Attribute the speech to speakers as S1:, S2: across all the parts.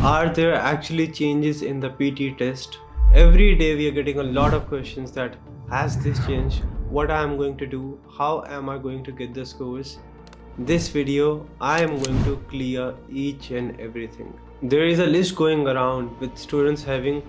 S1: Are there actually changes in the PT test? Every day we are getting a lot of questions that has this changed? What I am going to do? How am I going to get the scores? This video I am going to clear each and everything. There is a list going around with students having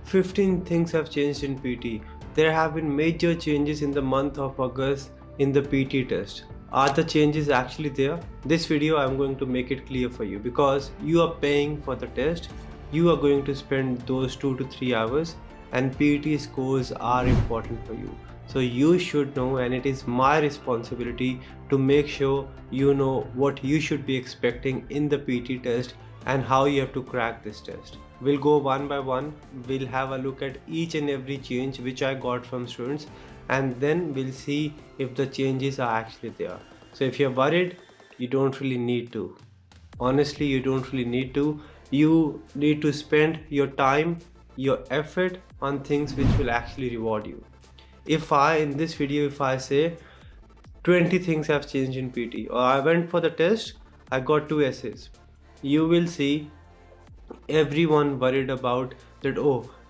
S1: 15 things have changed in PT. There have been major changes in the month of August in the PT test. Are the changes actually there? This video I'm going to make it clear for you because you are paying for the test. You are going to spend those 2 to 3 hours and PT scores are important for you. So you should know, and it is my responsibility to make sure you know what you should be expecting in the PT test and how you have to crack this test. We'll go one by one. We'll have a look at each and every change which I got from students, and then we'll see if the changes are actually there. So if you're worried, you don't really need to. Honestly, you don't really need to. You need to spend your time, your effort on things which will actually reward you. If in this video, if I say 20 things have changed in PT, or I went for the test, I got 2 essays, you will see everyone worried about that,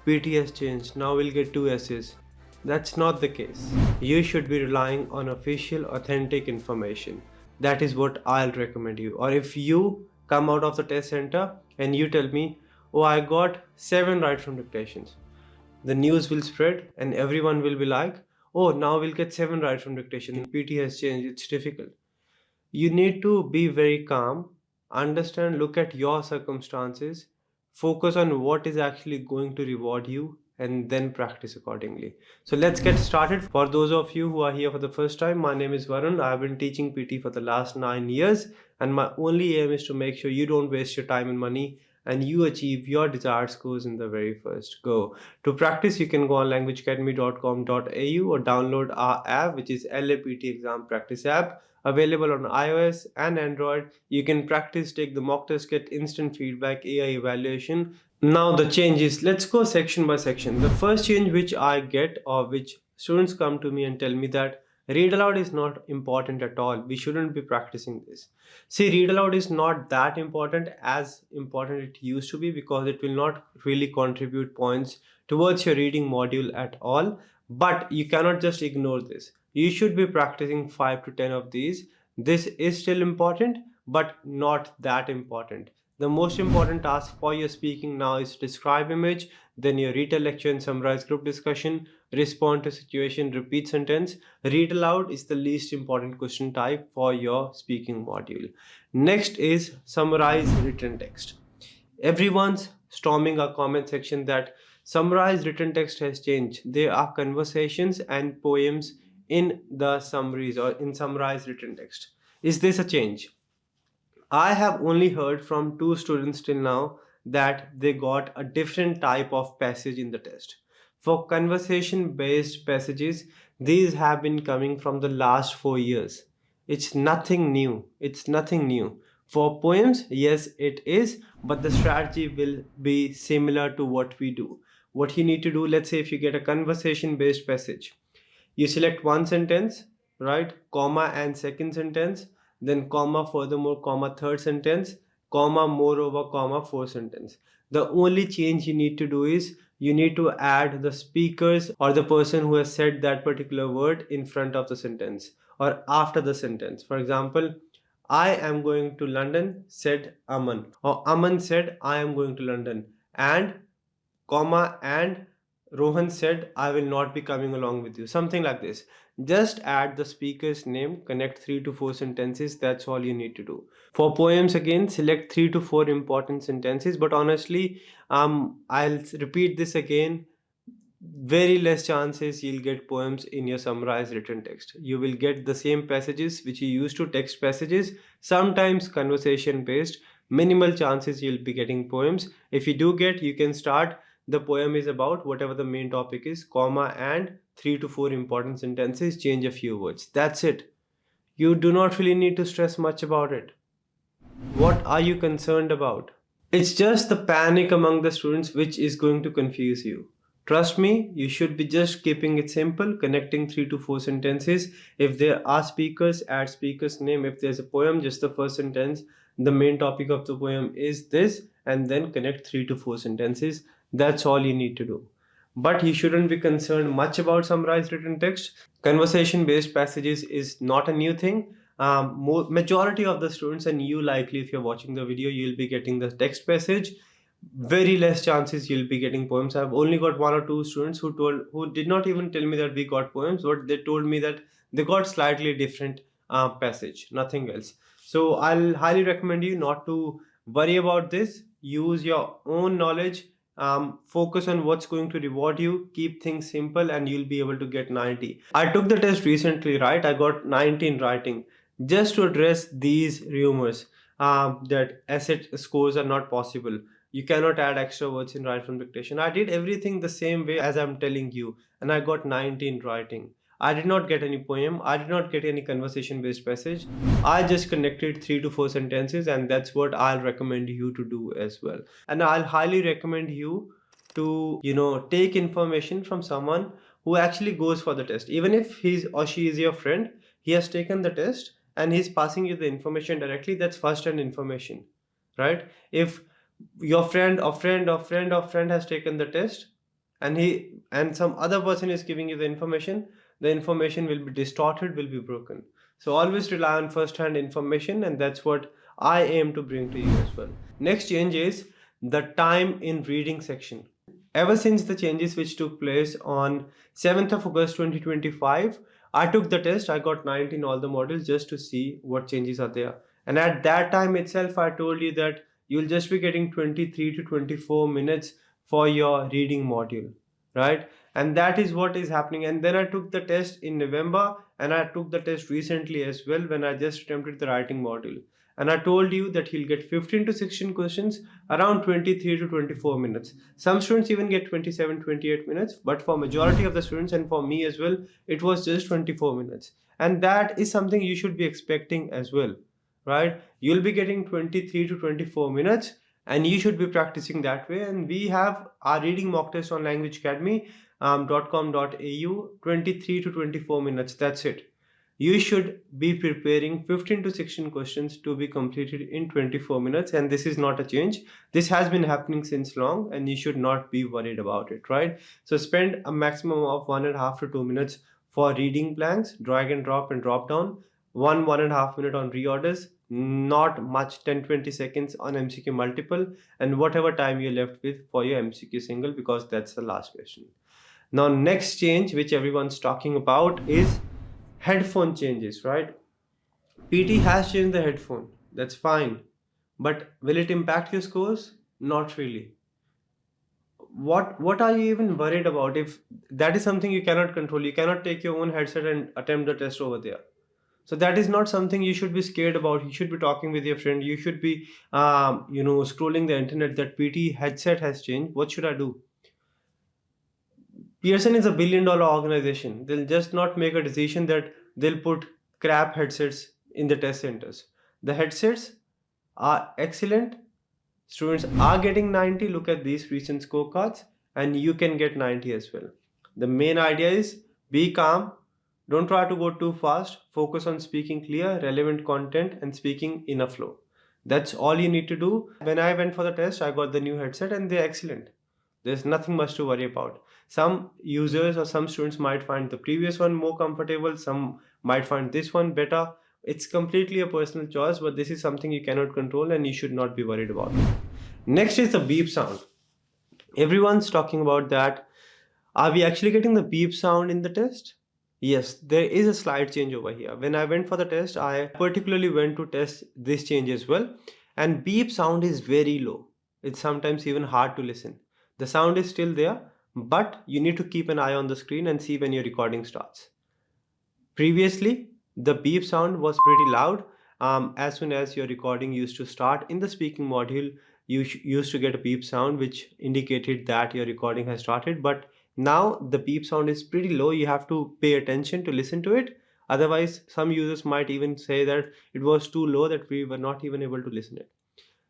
S1: PT has changed, now we'll get 2 essays. That's not the case. You should be relying on official, authentic information. That is what I'll recommend you. Or if you come out of the test center and you tell me, I got 7 right from dictations, the news will spread and everyone will be like, now we'll get 7 right from dictation. PT has changed, it's difficult. You need to be very calm, understand, look at your circumstances, focus on what is actually going to reward you, and then practice accordingly. So let's get started. For those of you who are here for the first time, my name is Varun. I've been teaching PT for the last 9 years, and my only aim is to make sure you don't waste your time and money and you achieve your desired scores in the very first go. To practice, you can go on languageacademy.com.au or download our app, which is LAPT Exam Practice app, available on iOS and Android. You can practice, take the mock test, get instant feedback, AI evaluation. Now the changes, let's go section by section. The first change which I get, or which students come to me and tell me, that read aloud is not important at all, we shouldn't be practicing this. See, read aloud is not that important as important it used to be, because it will not really contribute points towards your reading module at all. But you cannot just ignore this. You should be practicing 5 to 10 of these. This is still important, but not that important. The most important task for your speaking now is describe image, then your retell lecture and summarize group discussion, respond to situation, repeat sentence. Read aloud is the least important question type for your speaking module. Next is summarize written text. Everyone's storming our comment section that summarized written text has changed. There are conversations and poems in the summaries or in summarized written text. Is this a change? I have only heard from 2 students till now that they got a different type of passage in the test. For conversation based passages, these have been coming from the last 4 years. It's nothing new. It's nothing new. For poems, yes, it is, but the strategy will be similar to what we do. What you need to do, let's say if you get a conversation based passage, you select one sentence, right, comma and second sentence, then comma, furthermore, comma, third sentence, comma, moreover, comma, fourth sentence. The only change you need to do is you need to add the speakers or the person who has said that particular word in front of the sentence or after the sentence. For example, I am going to London, said Aman, or Aman said I am going to London, and comma, and Rohan said, I will not be coming along with you. Something like this. Just add the speaker's name, connect 3 to 4 sentences. That's all you need to do. For poems, again, select 3 to 4 important sentences. But honestly, I'll repeat this again. Very less chances you'll get poems in your summarized written text. You will get the same passages which you used to, text passages, sometimes conversation based. Minimal chances you'll be getting poems. If you do get, you can start, the poem is about whatever the main topic is, comma, and 3 to 4 important sentences, change a few words. That's it. You do not really need to stress much about it. What are you concerned about? It's just the panic among the students which is going to confuse you. Trust me, you should be just keeping it simple, connecting 3 to 4 sentences. If there are speakers, add speaker's name. If there's a poem, just the first sentence, the main topic of the poem is this, and then connect 3 to 4 sentences. That's all you need to do. But you shouldn't be concerned much about summarized written text. Conversation based passages is not a new thing. Majority of the students, and you likely, if you're watching the video, you'll be getting the text passage. Very less chances you'll be getting poems. I've only got one or two students who did not even tell me that we got poems, but they told me that they got slightly different passage, nothing else. So I'll highly recommend you not to worry about this. Use your own knowledge, focus on what's going to reward you, keep things simple, and you'll be able to get 90. I took the test recently, right? I got 90 in writing, just to address these rumors that essay scores are not possible. You cannot add extra words in write from dictation. I did everything the same way as I'm telling you, and I got 90 in writing. I did not get any poem, I did not get any conversation based passage. I just connected 3 to 4 sentences, and that's what I'll recommend you to do as well. And I'll highly recommend you to, take information from someone who actually goes for the test. Even if he's or she is your friend, he has taken the test and he's passing you the information directly, that's first hand information, right? If your friend has taken the test, and some other person is giving you the information will be distorted, will be broken. So always rely on first hand information, and that's what I aim to bring to you as well. Next change is the time in reading section. Ever since the changes which took place on 7th of August 2025, I took the test. I got 90 in all the modules just to see what changes are there. And at that time itself, I told you that you'll just be getting 23 to 24 minutes for your reading module, right? And that is what is happening. And then I took the test in November, and I took the test recently as well when I just attempted the writing module. And I told you that he'll get 15 to 16 questions around 23 to 24 minutes. Some students even get 27, 28 minutes, but for majority of the students and for me as well, it was just 24 minutes. And that is something you should be expecting as well, right? You'll be getting 23 to 24 minutes, and you should be practicing that way. And we have our reading mock test on languageacademy.com.au, 23 to 24 minutes. That's it. You should be preparing 15 to 16 questions to be completed in 24 minutes, and this is not a change. This has been happening since long, and you should not be worried about it, right? So spend a maximum of 1.5 to 2 minutes for reading blanks, drag and drop down, 1.5 minute on reorders, not much, 10-20 seconds on MCQ multiple, and whatever time you're left with for your MCQ single, because that's the last question. Now next change which everyone's talking about is headphone changes, right? PT has changed the headphone, that's fine, but will it impact your scores? Not really. What are you even worried about? If that is something you cannot control, you cannot take your own headset and attempt the test over there. So that is not something you should be scared about. You should be talking with your friend. You should be scrolling the internet that PT headset has changed. What should I do? Pearson is a $1 billion organization. They'll just not make a decision that they'll put crap headsets in the test centers. The headsets are excellent. Students are getting 90. Look at these recent scorecards, and you can get 90 as well. The main idea is be calm. Don't try to go too fast. Focus on speaking clear, relevant content, and speaking in a flow. That's all you need to do. When I went for the test, I got the new headset, and they're excellent. There's nothing much to worry about. Some users or some students might find the previous one more comfortable, some might find this one better. It's completely a personal choice, but this is something you cannot control and you should not be worried about. Next is the beep sound. Everyone's talking about that. Are we actually getting the beep sound in the test? Yes, there is a slight change over here. When I went for the test, I particularly went to test this change as well. And beep sound is very low. It's sometimes even hard to listen. The sound is still there, but you need to keep an eye on the screen and see when your recording starts. Previously, the beep sound was pretty loud. As soon as your recording used to start in the speaking module, you used to get a beep sound which indicated that your recording has started. But now the beep sound is pretty low. You have to pay attention to listen to it. Otherwise, some users might even say that it was too low that we were not even able to listen it.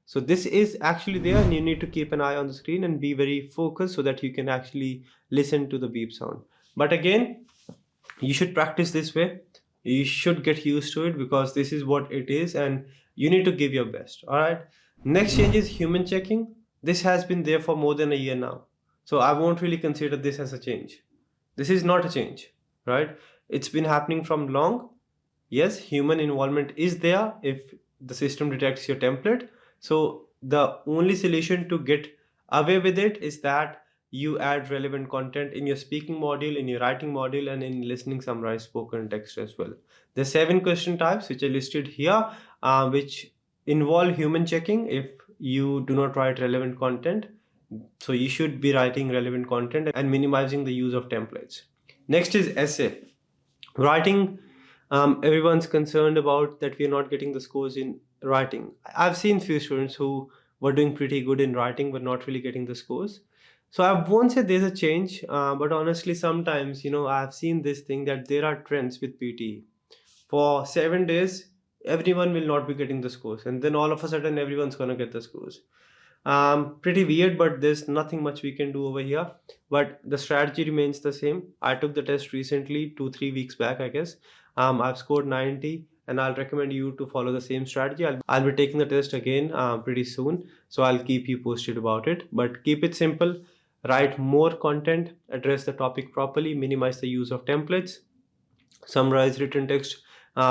S1: So this is actually there, and you need to keep an eye on the screen and be very focused so that you can actually listen to the beep sound. But again, you should practice this way. You should get used to it because this is what it is, and you need to give your best. All right. Next change is human checking. This has been there for more than a year now. So I won't really consider this as a change. This is not a change, right? It's been happening from long. Yes, human involvement is there if the system detects your template. So the only solution to get away with it is that you add relevant content in your speaking module, in your writing module, and in listening, summarize, spoken text as well. The 7 question types which are listed here, which involve human checking if you do not write relevant content. So you should be writing relevant content and minimizing the use of templates. Next is essay writing. Everyone's concerned about that we're not getting the scores in writing. I've seen few students who were doing pretty good in writing but not really getting the scores. So I won't say there's a change, but honestly sometimes I've seen this thing that there are trends with PTE. For 7 days everyone will not be getting the scores, and then all of a sudden everyone's going to get the scores. Pretty weird, but there's nothing much we can do over here. But the strategy remains the same. I took the test recently, 2-3 weeks back, I guess. I've scored 90, and I'll recommend you to follow the same strategy. I'll be taking the test again pretty soon, so I'll keep you posted about it. But keep it simple. Write more content, address the topic properly, minimize the use of templates, summarize written text,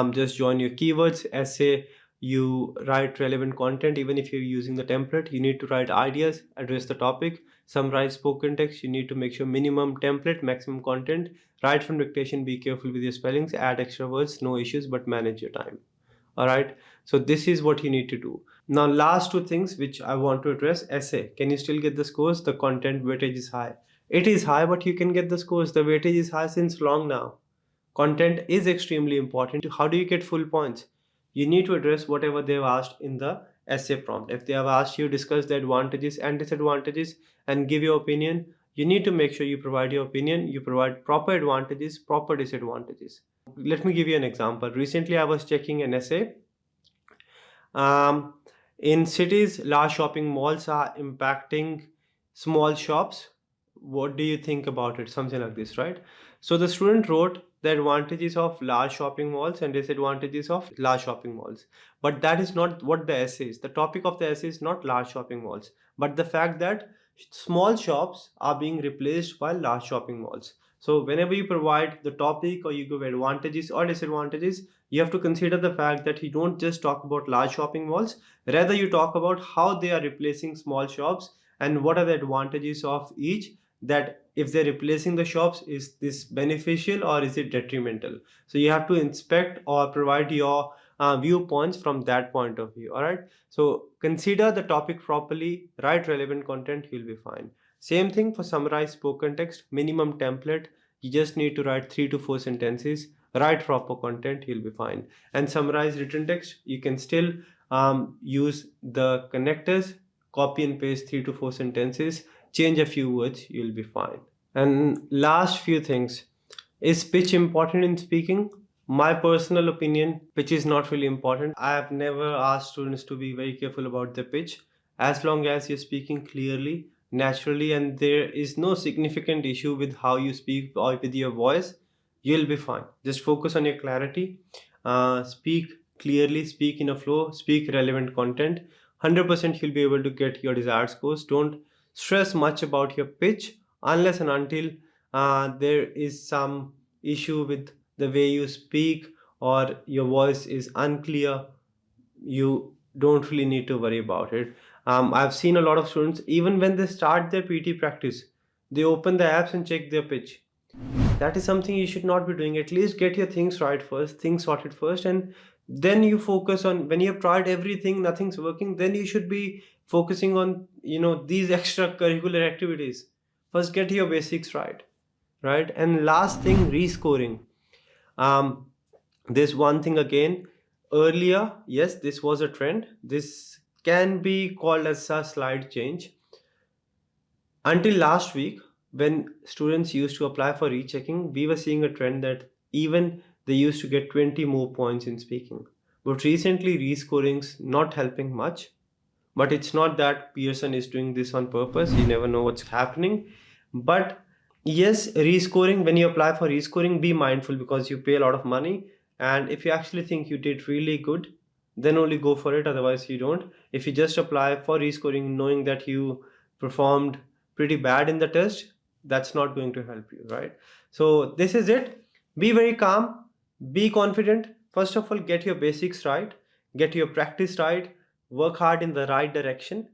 S1: just join your keywords. Essay, you write relevant content. Even if you're using the template, you need to write ideas, address the topic. Summarize spoken text, you need to make sure minimum template, maximum content. Write from dictation, be careful with your spellings, add extra words, no issues, but manage your time. All right, so this is what you need to do. Now last two things which I want to address. Essay, can you still get the scores? The content weightage is high. It is high, but you can get the scores. The weightage is high since long now. Content is extremely important. How do you get full points? You need to address whatever they've asked in the essay prompt. If they have asked you discuss the advantages and disadvantages and give your opinion, you need to make sure you provide your opinion, you provide proper advantages, proper disadvantages. Let me give you an example. Recently I was checking an essay. um, in cities, large shopping malls are impacting small shops. What do you think about it? Something like this, right? So the student wrote the advantages of large shopping malls and disadvantages of large shopping malls. But that is not what the essay is. The topic of the essay is not large shopping malls, but the fact that small shops are being replaced by large shopping malls. So whenever you provide the topic or you give advantages or disadvantages, you have to consider the fact that you don't just talk about large shopping malls, rather you talk about how they are replacing small shops and what are the advantages of each. That if they're replacing the shops, is this beneficial or is it detrimental? So you have to inspect or provide your viewpoints from that point of view. All right, so consider the topic properly, write relevant content, you'll be fine. Same thing for summarize spoken text, minimum template. You just need to write 3 to 4 sentences, write proper content, you'll be fine. And summarize written text, you can still use the connectors, copy and paste 3 to 4 sentences, change a few words, you'll be fine. And last few things, is pitch important in speaking? My personal opinion, pitch is not really important. I have never asked students to be very careful about the pitch. As long as you're speaking clearly, naturally, and there is no significant issue with how you speak or with your voice, you'll be fine. Just focus on your clarity. Speak clearly, speak in a flow, speak relevant content. 100% you'll be able to get your desired scores. Don't stress much about your pitch unless and until there is some issue with the way you speak or your voice is unclear. You don't really need to worry about it. I've seen a lot of students, even when they start their PT practice, they open the apps and check their pitch. That is something you should not be doing. At least get your things right first, things sorted first, and then you focus on, when you have tried everything, nothing's working, then you should be focusing on these extracurricular activities. First get your basics right. Right, and last thing, rescoring. um this one thing again, earlier, yes, this was a trend. This can be called as a slight change. Until last week, when students used to apply for rechecking, we were seeing a trend that even they used to get 20 more points in speaking. But recently, rescoring's not helping much. But it's not that Pearson is doing this on purpose. You never know what's happening. But yes, rescoring, when you apply for rescoring, be mindful because you pay a lot of money. And if you actually think you did really good, then only go for it, otherwise you don't. If you just apply for rescoring knowing that you performed pretty bad in the test, that's not going to help you, right? So this is it. Be very calm, be confident. First of all, get your basics right, get your practice right, work hard in the right direction,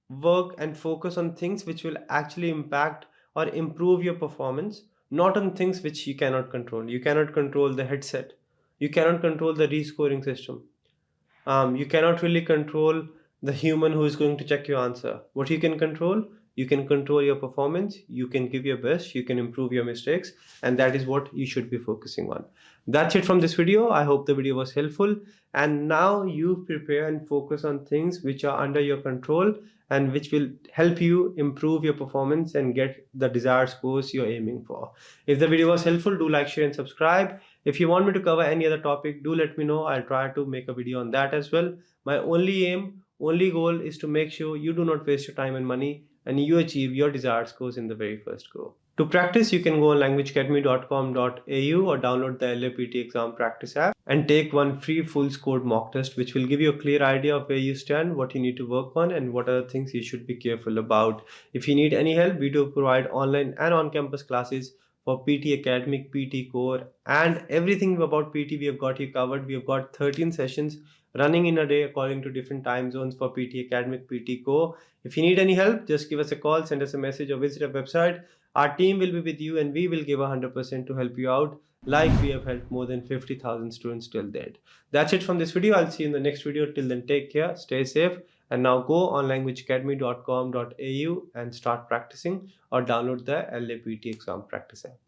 S1: work and focus on things which will actually impact or improve your performance, not on things which you cannot control. You cannot control the headset, you cannot control the rescoring system, you cannot really control the human who is going to check your answer. What you can control, you can control your performance, you can give your best, you can improve your mistakes, and that is what you should be focusing on. That's it from this video. I hope the video was helpful, and now you prepare and focus on things which are under your control and which will help you improve your performance and get the desired scores you're aiming for. If the video was helpful, do like, share, and subscribe. If you want me to cover any other topic, do let me know. I'll try to make a video on that as well. My only aim, only goal is to make sure you do not waste your time and money and you achieve your desired scores in the very first go. To practice, you can go on languageacademy.com.au or download the LAPT exam practice app and take one free full scored mock test, which will give you a clear idea of where you stand, what you need to work on, and what are the things you should be careful about. If you need any help, we do provide online and on-campus classes for PTE Academic, PTE Core, and everything about PT we have got you covered. We have got 13 sessions running in a day according to different time zones for PTE Academic, PTE Core. If you need any help, just give us a call, send us a message, or visit our website. Our team will be with you and we will give 100% to help you out, like we have helped more than 50,000 students till date. That's it from this video. I'll see you in the next video. Till then, take care, stay safe, and now go on languageacademy.com.au and start practicing or download the LAPT exam practice app.